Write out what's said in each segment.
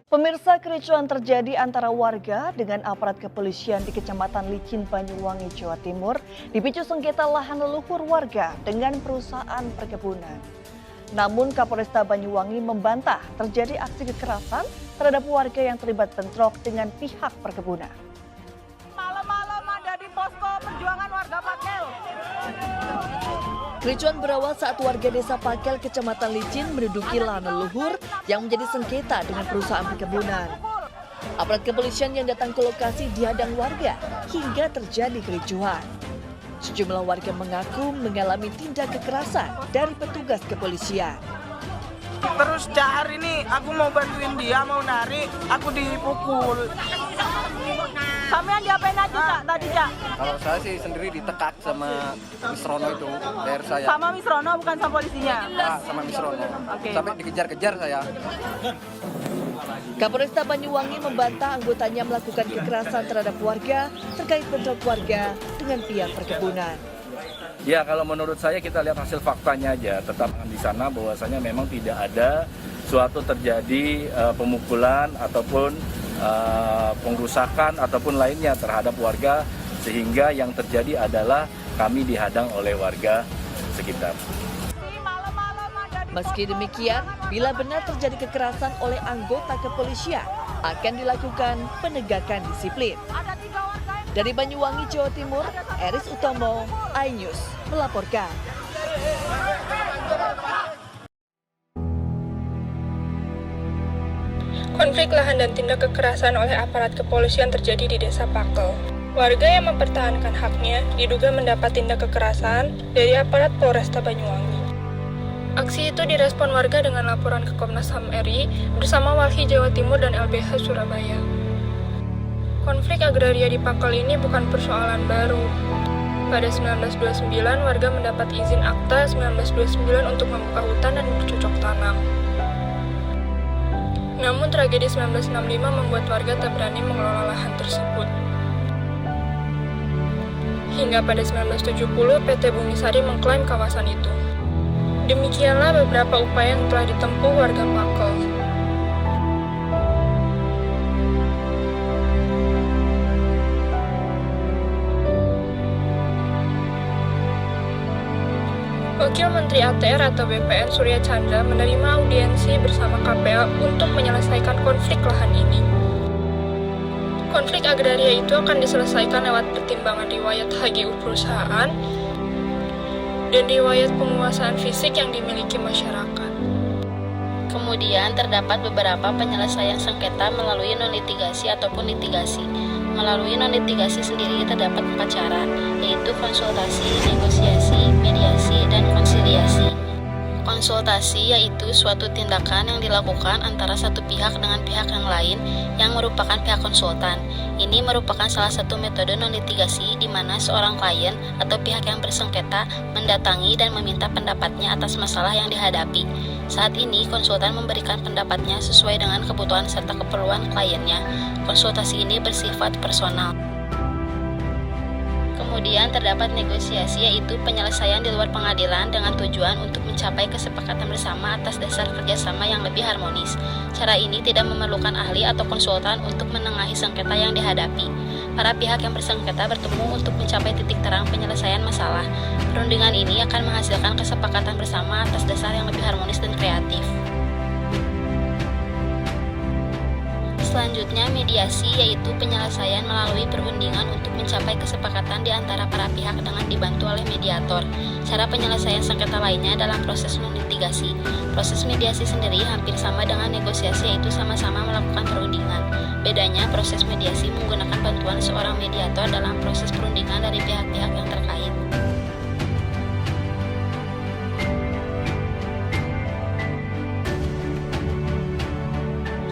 Pemirsa, kericuan terjadi antara warga dengan aparat kepolisian di Kecamatan Licin, Banyuwangi, Jawa Timur dipicu sengketa lahan leluhur warga dengan perusahaan perkebunan. Namun Kapolresta Banyuwangi membantah terjadi aksi kekerasan terhadap warga yang terlibat bentrok dengan pihak perkebunan. Malam-malam ada di posko perjuangan warga Pakel. Kericuan berawal saat warga desa Pakel, Kecamatan Licin menduduki lahan leluhur yang menjadi sengketa dengan perusahaan perkebunan. Aparat kepolisian yang datang ke lokasi dihadang warga hingga terjadi kericuhan. Sejumlah warga mengaku mengalami tindak kekerasan dari petugas kepolisian. Terus hari ini aku mau bantuin dia, mau narik, aku dipukul. Sampean diapain aja, Cak, tadi, Cak? Kalau saya sih sendiri ditekak sama Misrono itu, PR saya. Sama Misrono, bukan sama polisinya? Sama Misrono. Oke. Sampai dikejar-kejar saya. Kapolresta Banyuwangi membantah anggotanya melakukan kekerasan terhadap warga terkait bentrok warga dengan pihak perkebunan. Ya, kalau menurut saya kita lihat hasil faktanya aja. Tetap di sana bahwasanya memang tidak ada suatu terjadi pemukulan ataupun pengrusakan ataupun lainnya terhadap warga, sehingga yang terjadi adalah kami dihadang oleh warga sekitar. Meski demikian, bila benar terjadi kekerasan oleh anggota kepolisian, akan dilakukan penegakan disiplin. Dari Banyuwangi, Jawa Timur, Eris Utomo, iNews melaporkan. Konflik lahan dan tindak kekerasan oleh aparat kepolisian terjadi di Desa Pakel. Warga yang mempertahankan haknya diduga mendapat tindak kekerasan dari aparat Polresta Banyuwangi. Aksi itu direspon warga dengan laporan ke Komnas HAM RI bersama Walhi Jawa Timur dan LBH Surabaya. Konflik agraria di Pakel ini bukan persoalan baru. Pada 1929, warga mendapat izin Akta 1929 untuk membuka hutan dan bercocok tanam. Namun tragedi 1965 membuat warga tak berani mengelola lahan tersebut. Hingga pada 1970, PT Bumisari mengklaim kawasan itu. Demikianlah beberapa upaya yang telah ditempuh warga Pakel. Wakil Menteri ATR atau BPN Surya Chandra menerima audiensi bersama KPA untuk menyelesaikan konflik lahan ini. Konflik agraria itu akan diselesaikan lewat pertimbangan riwayat HGU perusahaan dan riwayat penguasaan fisik yang dimiliki masyarakat. Kemudian terdapat beberapa penyelesaian sengketa melalui non-litigasi ataupun litigasi. Melalui non-litigasi sendiri terdapat 4 cara, yaitu konsultasi, negosiasi, mediasi, dan konsiliasi. Konsultasi yaitu suatu tindakan yang dilakukan antara satu pihak dengan pihak yang lain yang merupakan pihak konsultan. Ini merupakan salah satu metode non-litigasi di mana seorang klien atau pihak yang bersengketa mendatangi dan meminta pendapatnya atas masalah yang dihadapi. Saat ini, konsultan memberikan pendapatnya sesuai dengan kebutuhan serta keperluan kliennya. Konsultasi ini bersifat personal. Kemudian terdapat negosiasi, yaitu penyelesaian di luar pengadilan dengan tujuan untuk mencapai kesepakatan bersama atas dasar kerjasama yang lebih harmonis. Cara ini tidak memerlukan ahli atau konsultan untuk menengahi sengketa yang dihadapi. Para pihak yang bersengketa bertemu untuk mencapai titik terang penyelesaian masalah. Perundingan ini akan menghasilkan kesepakatan bersama atas dasar yang lebih harmonis dan kreatif. Selanjutnya, mediasi, yaitu penyelesaian melalui perundingan untuk mencapai kesepakatan di antara para pihak dengan dibantu oleh mediator. Cara penyelesaian sengketa lainnya dalam proses non-litigasi. Proses mediasi sendiri hampir sama dengan negosiasi, yaitu sama-sama melakukan perundingan. Bedanya, proses mediasi menggunakan bantuan seorang mediator dalam proses perundingan dari pihak-pihak yang terkait.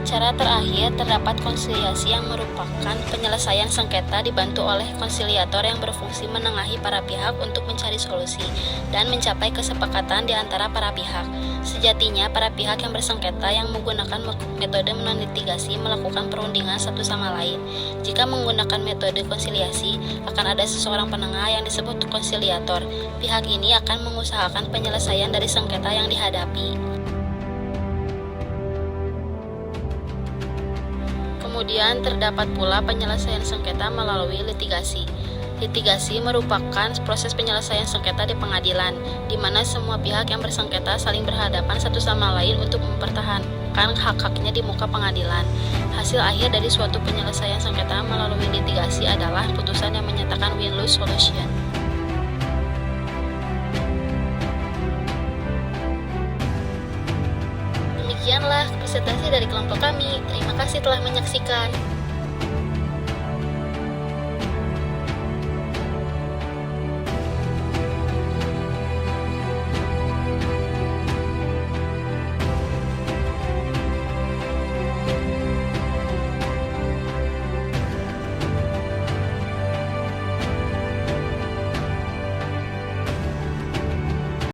Cara Sementara terakhir, terdapat konsiliasi yang merupakan penyelesaian sengketa dibantu oleh konsiliator yang berfungsi menengahi para pihak untuk mencari solusi dan mencapai kesepakatan di antara para pihak. Sejatinya, para pihak yang bersengketa yang menggunakan metode non-litigasi melakukan perundingan satu sama lain. Jika menggunakan metode konsiliasi, akan ada seseorang penengah yang disebut konsiliator. Pihak ini akan mengusahakan penyelesaian dari sengketa yang dihadapi. Kemudian terdapat pula penyelesaian sengketa melalui litigasi. Litigasi merupakan proses penyelesaian sengketa di pengadilan, di mana semua pihak yang bersengketa saling berhadapan satu sama lain untuk mempertahankan hak-haknya di muka pengadilan. Hasil akhir dari suatu penyelesaian sengketa melalui litigasi adalah putusan yang menyatakan win-lose solution. Demikianlah presentasi dari kelompok kami. Terima kasih telah menyaksikan.